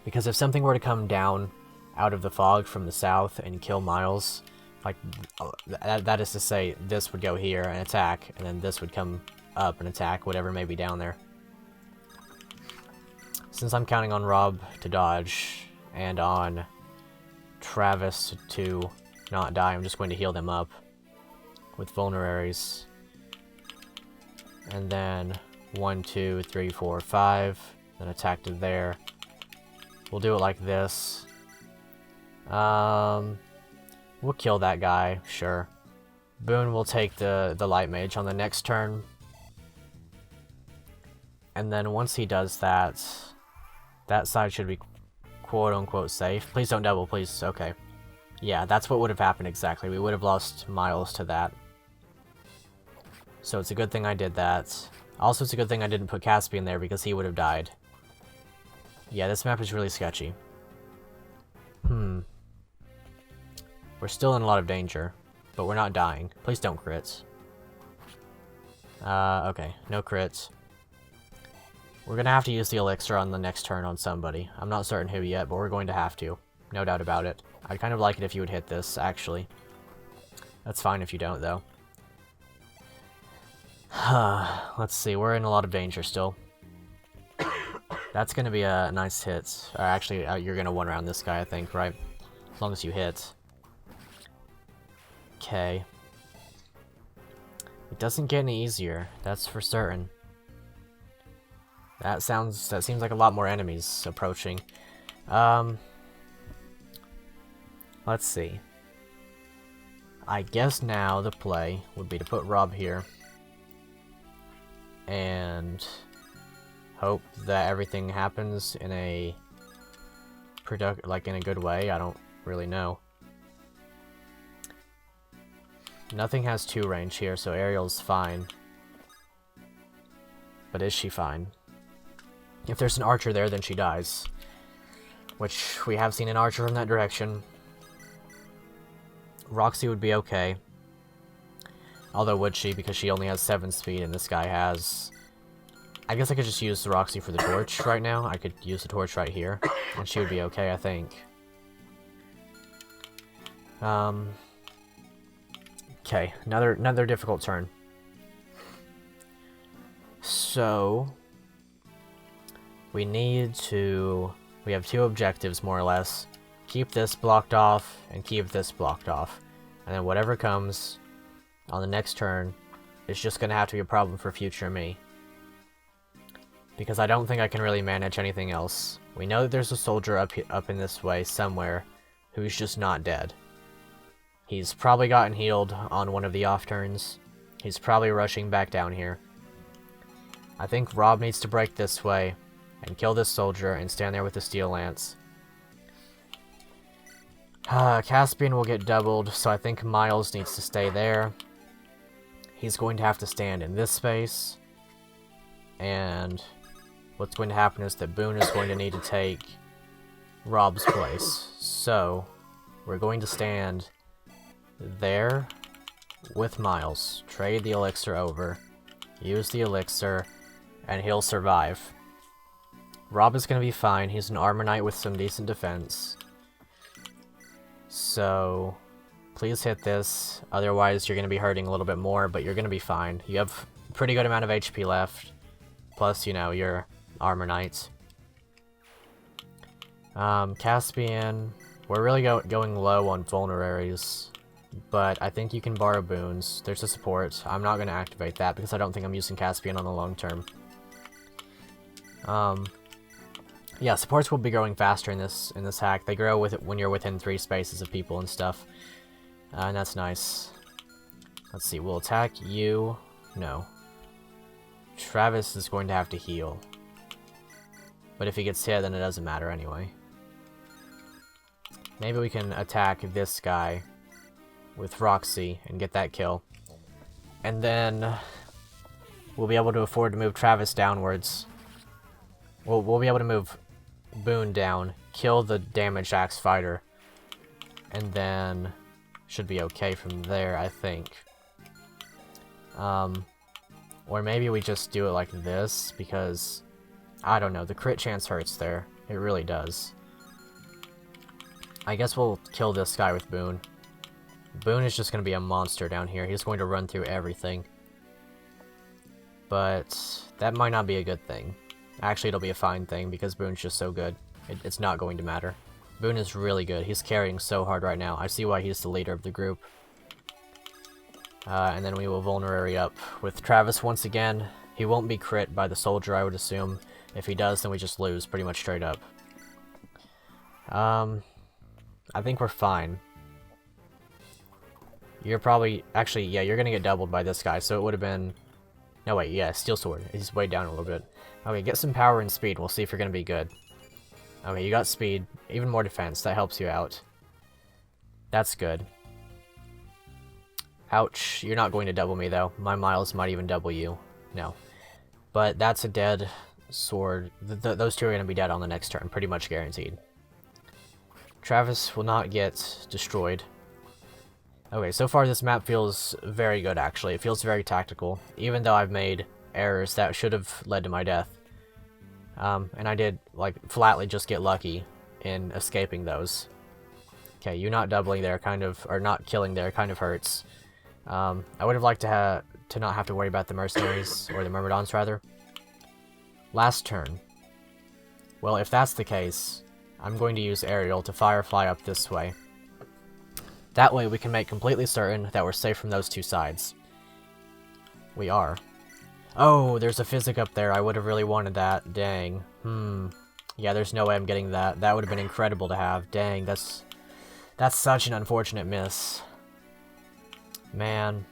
[SPEAKER 1] Because if something were to come down out of the fog from the south and kill Myles, like, that is to say, this would go here and attack, and then this would come up and attack whatever may be down there. Since I'm counting on Rob to dodge, and on Travis to not die, I'm just going to heal them up with vulneraries. And then 1, 2, 3, 4, 5. Then attack to there. We'll do it like this. We'll kill that guy, sure. Boone will take the light mage on the next turn. And then once he does that, that side should be quote-unquote safe. Please don't double, please. Okay. Yeah, that's what would have happened exactly. We would have lost Myles to that. So it's a good thing I did that. Also, it's a good thing I didn't put Caspian there because he would have died. Yeah, this map is really sketchy. We're still in a lot of danger, but we're not dying. Please don't crit. Okay, no crits. We're gonna have to use the elixir on the next turn on somebody. I'm not certain who yet, but we're going to have to. No doubt about it. I'd kind of like it if you would hit this, actually. That's fine if you don't, though. Let's see, we're in a lot of danger still. That's gonna be a nice hit. Or actually, you're gonna one round this guy, I think, right? As long as you hit. Okay. It doesn't get any easier, that's for certain. That seems like a lot more enemies approaching. Let's see. I guess now the play would be to put Rob here. And hope that everything happens in a in a good way. I don't really know. Nothing has 2 range here, so Ariel's fine. But is she fine? If there's an archer there, then she dies. Which we have seen an archer from that direction. Roxy would be okay. Although would she, because she only has 7 speed and this guy has... I guess I could just use the Roxy for the torch right now. I could use the torch right here, and she would be okay, I think. Okay, another difficult turn. So... we have 2 objectives, more or less. Keep this blocked off, and keep this blocked off. And then whatever comes on the next turn is just going to have to be a problem for future me. Because I don't think I can really manage anything else. We know that there's a soldier up in this way somewhere who's just not dead. He's probably gotten healed on one of the off turns. He's probably rushing back down here. I think Rob needs to break this way and kill this soldier and stand there with the steel lance. Caspian will get doubled, so I think Myles needs to stay there. He's going to have to stand in this space. And what's going to happen is that Boone is going to need to take Rob's place. So, we're going to stand there with Myles. Trade the elixir over. Use the elixir, and he'll survive. Rob is going to be fine. He's an armor knight with some decent defense. So, please hit this. Otherwise, you're going to be hurting a little bit more, but you're going to be fine. You have a pretty good amount of HP left. Plus, you know, you're armor knight. Caspian, we're really going low on vulneraries. But I think you can borrow boons. There's a support. I'm not going to activate that because I don't think I'm using Caspian on the long term. Yeah, supports will be growing faster in this hack. They grow with it when you're within 3 spaces of people and stuff. And that's nice. Let's see, we'll attack you. No. Travis is going to have to heal. But if he gets hit, then it doesn't matter anyway. Maybe we can attack this guy with Roxy and get that kill. And then we'll be able to afford to move Travis downwards. We'll be able to move Boone down, kill the damaged axe fighter, and then should be okay from there, I think. Or maybe we just do it like this, because, I don't know, the crit chance hurts there. It really does. I guess we'll kill this guy with Boone. Boone is just going to be a monster down here. He's going to run through everything. But that might not be a good thing. Actually, it'll be a fine thing because Boone's just so good. It's not going to matter. Boone is really good. He's carrying so hard right now. I see why he's the leader of the group. And then we will vulnerary up with Travis once again. He won't be crit by the soldier, I would assume. If he does, then we just lose pretty much straight up. I think we're fine. You're probably... Actually, yeah, you're gonna get doubled by this guy, so it would have been... No, wait, yeah, Steel Sword. He's way down a little bit. Okay, get some power and speed. We'll see if you're gonna be good. Okay, you got speed. Even more defense. That helps you out. That's good. Ouch. You're not going to double me, though. My Myles might even double you. No. But that's a dead sword. Those two are going to be dead on the next turn. Pretty much guaranteed. Travis will not get destroyed. Okay, so far this map feels very good, actually. It feels very tactical. Even though I've made errors that should have led to my death. And I did, like, flatly just get lucky in escaping those. Okay, you not doubling there kind of, or not killing there kind of hurts. I would have liked to not have to worry about the mercenaries, or the myrmidons rather. Last turn. Well, if that's the case, I'm going to use Aerial to Firefly up this way. That way we can make completely certain that we're safe from those two sides. We are. Oh, there's a physic up there. I would have really wanted that. Dang. Yeah, there's no way I'm getting that. That would have been incredible to have. Dang, that's such an unfortunate miss. Man.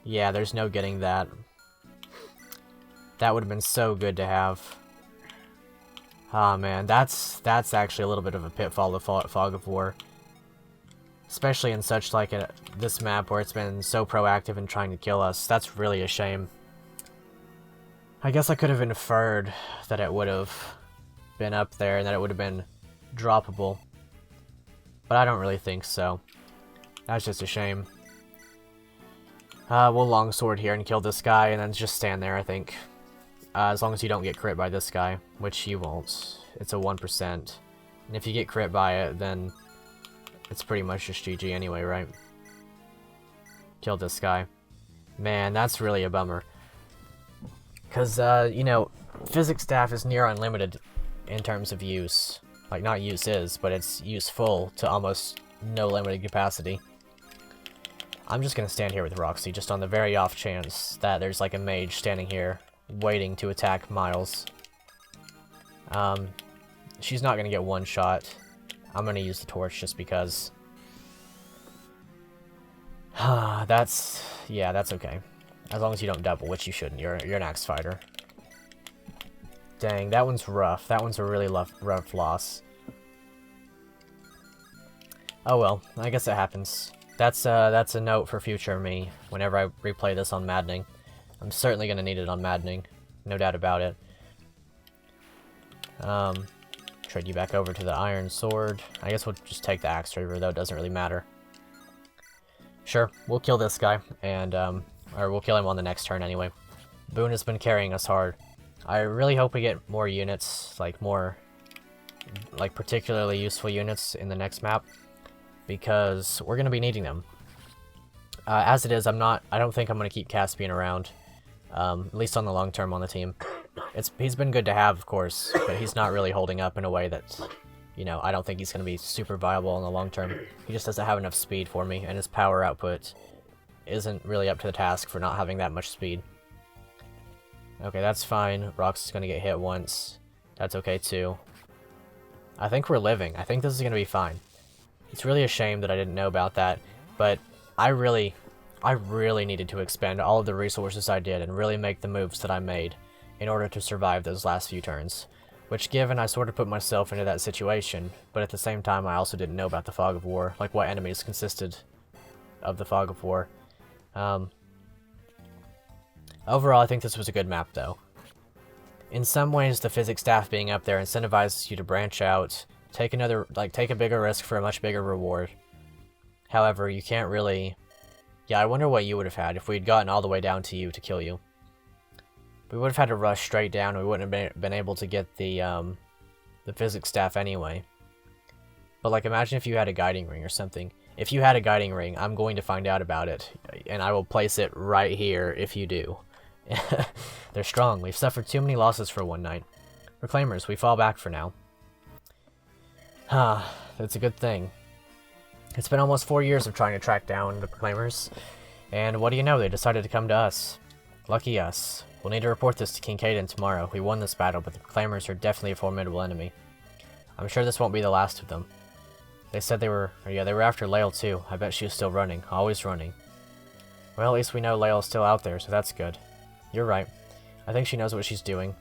[SPEAKER 1] Yeah, there's no getting that. That would have been so good to have. Ah, man, that's actually a little bit of a pitfall of Fog of War. Especially in such like this map where it's been so proactive in trying to kill us. That's really a shame. I guess I could have inferred that it would have been up there and that it would have been droppable. But I don't really think so. That's just a shame. We'll longsword here and kill this guy, and then just stand there, I think. As long as you don't get crit by this guy, which you won't. It's a 1%. And if you get crit by it, then it's pretty much just GG anyway, right? Kill this guy. Man, that's really a bummer. Because, you know, physics staff is near unlimited in terms of use. Like, not use is, but it's useful to almost no limited capacity. I'm just gonna stand here with Roxy, just on the very off chance that there's like a mage standing here, waiting to attack Myles. She's not gonna get one shot. I'm gonna use the torch just because. that's okay. As long as you don't double, which you shouldn't. You're an axe fighter. Dang, that one's rough. That one's a really rough loss. Oh well, I guess it happens. That's a note for future me whenever I replay this on Maddening. I'm certainly gonna need it on Maddening, no doubt about it. Trade you back over to the iron sword. I guess we'll just take the axe reaver, though it doesn't really matter. Sure, we'll kill this guy, and or we'll kill him on the next turn anyway. Boone has been carrying us hard. I really hope we get more units, like more, like particularly useful units in the next map, because we're gonna be needing them. As it is, I don't think I'm gonna keep Caspian around, at least on the long term on the team. He's been good to have, of course, but he's not really holding up in a way that, you know, I don't think he's gonna be super viable in the long term. He just doesn't have enough speed for me, and his power output isn't really up to the task for not having that much speed. Okay, that's fine. Rox is gonna get hit once. That's okay too. I think we're living. I think this is gonna be fine. It's really a shame that I didn't know about that, but I really needed to expend all of the resources I did and really make the moves that I made in order to survive those last few turns. Which, given I sort of put myself into that situation, but at the same time I also didn't know about the Fog of War, like what enemies consisted of the Fog of War. Overall, I think this was a good map, though. In some ways, the physics staff being up there incentivizes you to branch out, take a bigger risk for a much bigger reward. However, you can't really... Yeah, I wonder what you would have had if we'd gotten all the way down to you to kill you. We would have had to rush straight down, and we wouldn't have been able to get the physics staff anyway. But, like, imagine if you had a guiding ring or something. If you had a guiding ring, I'm going to find out about it, and I will place it right here if you do. They're strong. We've suffered too many losses for one night. Reclaimers, we fall back for now. That's a good thing. It's been almost 4 years of trying to track down the Proclaimers, and what do you know, they decided to come to us. Lucky us. We'll need to report this to King Caden tomorrow. We won this battle, but the Proclaimers are definitely a formidable enemy. I'm sure this won't be the last of them. They said they were after Lael too. I bet she was still running, always running. Well, at least we know Lael's still out there, so that's good. You're right. I think she knows what she's doing.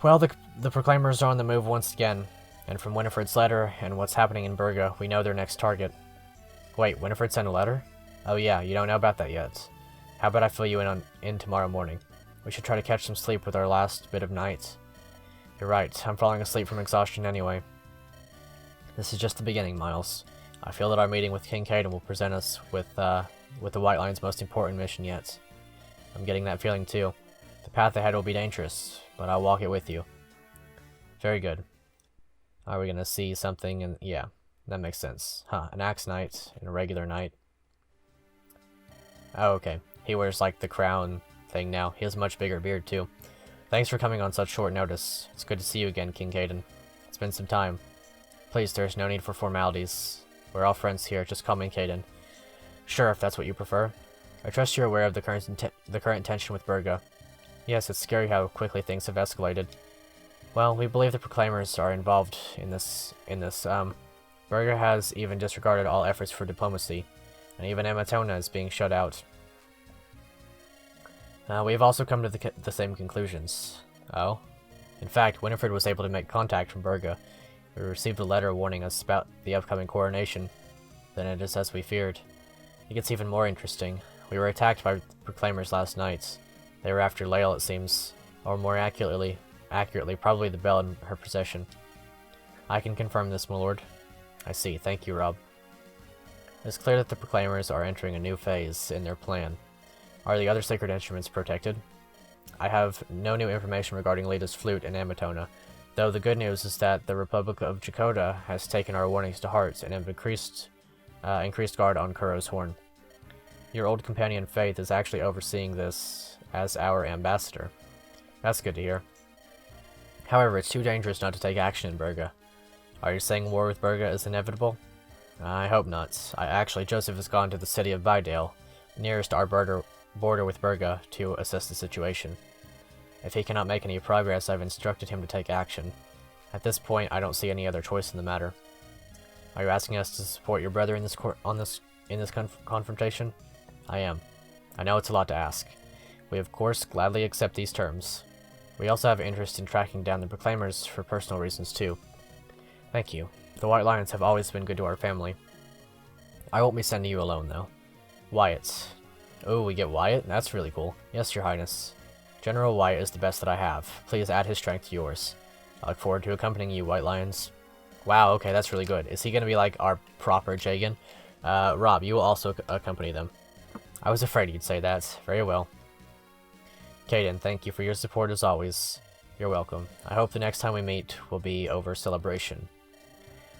[SPEAKER 1] Well, the Proclaimers are on the move once again, and from Winifred's letter and what's happening in Burga, we know their next target. Wait, Winifred sent a letter? Oh yeah, you don't know about that yet. How about I fill you in tomorrow morning? We should try to catch some sleep with our last bit of night. You're right, I'm falling asleep from exhaustion anyway. This is just the beginning, Myles. I feel that our meeting with King Caden will present us with the White Line's most important mission yet. I'm getting that feeling too. The path ahead will be dangerous, but I'll walk it with you. Very good. Are we gonna see something? And yeah, that makes sense. Huh, an axe knight and a regular knight. Oh, okay. He wears like the crown thing now. He has a much bigger beard too. Thanks for coming on such short notice. It's good to see you again, King Caden. It's been some time. Please, there's no need for formalities. We're all friends here, just call me Caden. Sure, if that's what you prefer. I trust you're aware of the current tension with Burga. Yes, it's scary how quickly things have escalated. Well, we believe the Proclaimers are involved in this. Burga has even disregarded all efforts for diplomacy, and even Amatona is being shut out. We have also come to the same conclusions. Oh? In fact, Winifred was able to make contact from Burga. We received a letter warning us about the upcoming coronation. Then it is as we feared. It gets even more interesting. We were attacked by Proclaimers last night. They were after Lael, it seems. Or more accurately, probably the bell in her possession. I can confirm this, my lord. I see. Thank you, Rob. It's clear that the Proclaimers are entering a new phase in their plan. Are the other sacred instruments protected? I have no new information regarding Lita's flute and Amatona, though the good news is that the Republic of Jakoda has taken our warnings to heart and have increased guard on Kuro's horn. Your old companion Faith is actually overseeing this as our ambassador. That's good to hear. However, it's too dangerous not to take action in Berga. Are you saying war with Berga is inevitable? I hope not. Joseph has gone to the city of Bidale, nearest our border with Berga, to assess the situation. If he cannot make any progress, I've instructed him to take action. At this point, I don't see any other choice in the matter. Are you asking us to support your brother in this confrontation? I am. I know it's a lot to ask. We of course gladly accept these terms. We also have interest in tracking down the Proclaimers for personal reasons too. Thank you. The White Lions have always been good to our family. I won't be sending you alone though. Wyatt. Oh, we get Wyatt? That's really cool. Yes, Your Highness. General Wyatt is the best that I have. Please add his strength to yours. I look forward to accompanying you, White Lions. Wow, okay, that's really good. Is he gonna be like our proper Jagan? Rob, you will also accompany them. I was afraid you'd say that. Very well. Kaden, thank you for your support as always. You're welcome. I hope the next time we meet will be over celebration.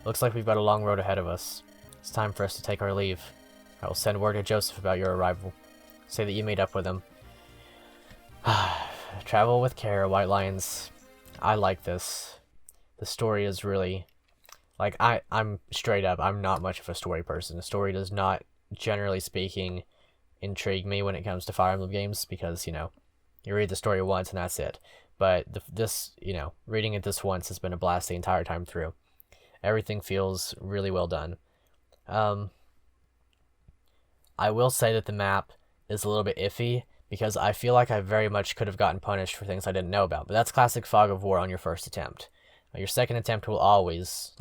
[SPEAKER 1] Looks like we've got a long road ahead of us. It's time for us to take our leave. I will send word to Joseph about your arrival. Say that you meet up with him. Travel with care, White Lions. I like this. The story is really... Like, I'm straight up, I'm not much of a story person. The story does not, generally speaking, intrigue me when it comes to Fire Emblem games, because, you know, you read the story once and that's it. But this, you know, reading it this once has been a blast the entire time through. Everything feels really well done. I will say that the map is a little bit iffy, because I feel like I very much could have gotten punished for things I didn't know about. But that's classic Fog of War on your first attempt. Your second attempt will always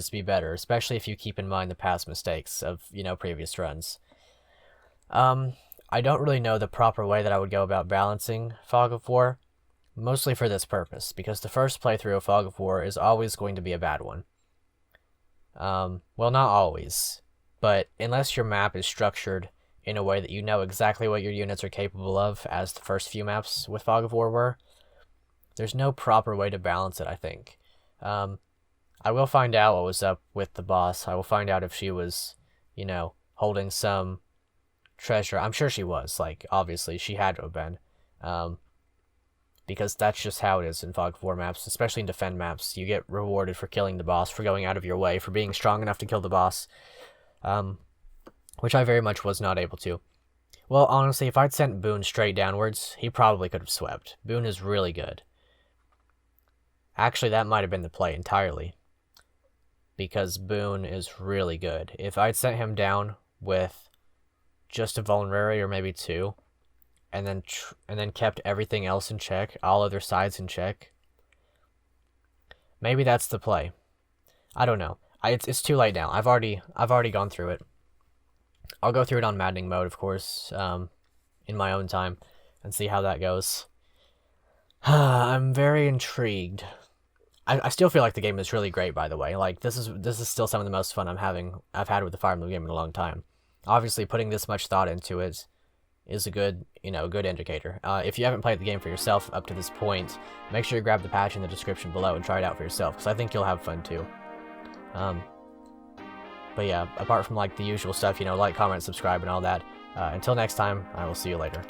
[SPEAKER 1] be better, especially if you keep in mind the past mistakes of, you know, previous runs. I don't really know the proper way that I would go about balancing Fog of War, mostly for this purpose, because the first playthrough of Fog of War is always going to be a bad one. Well, not always, but unless your map is structured in a way that you know exactly what your units are capable of, as the first few maps with Fog of War were, there's no proper way to balance it, I think. I will find out what was up with the boss. I will find out if she was, you know, holding some treasure. I'm sure she was. Like, obviously, she had to have been. Because that's just how it is in Fog of War maps, especially in defend maps. You get rewarded for killing the boss, for going out of your way, for being strong enough to kill the boss. Which I very much was not able to. Well, honestly, if I'd sent Boone straight downwards, he probably could have swept. Boone is really good. Actually, that might have been the play entirely. Because Boone is really good. If I'd sent him down with just a Vulnerary or maybe two, and then kept everything else in check, all other sides in check, maybe that's the play. I don't know. It's too late now. I've already gone through it. I'll go through it on maddening mode, of course, in my own time, and see how that goes. I'm very intrigued. I still feel like the game is really great, by the way. Like, this is still some of the most fun I've had with the Fire Emblem game in a long time. Obviously, putting this much thought into it is a good indicator. If you haven't played the game for yourself up to this point, make sure you grab the patch in the description below and try it out for yourself, because I think you'll have fun too. But yeah, apart from like the usual stuff, like, comment, subscribe, and all that, until next time, I will see you later.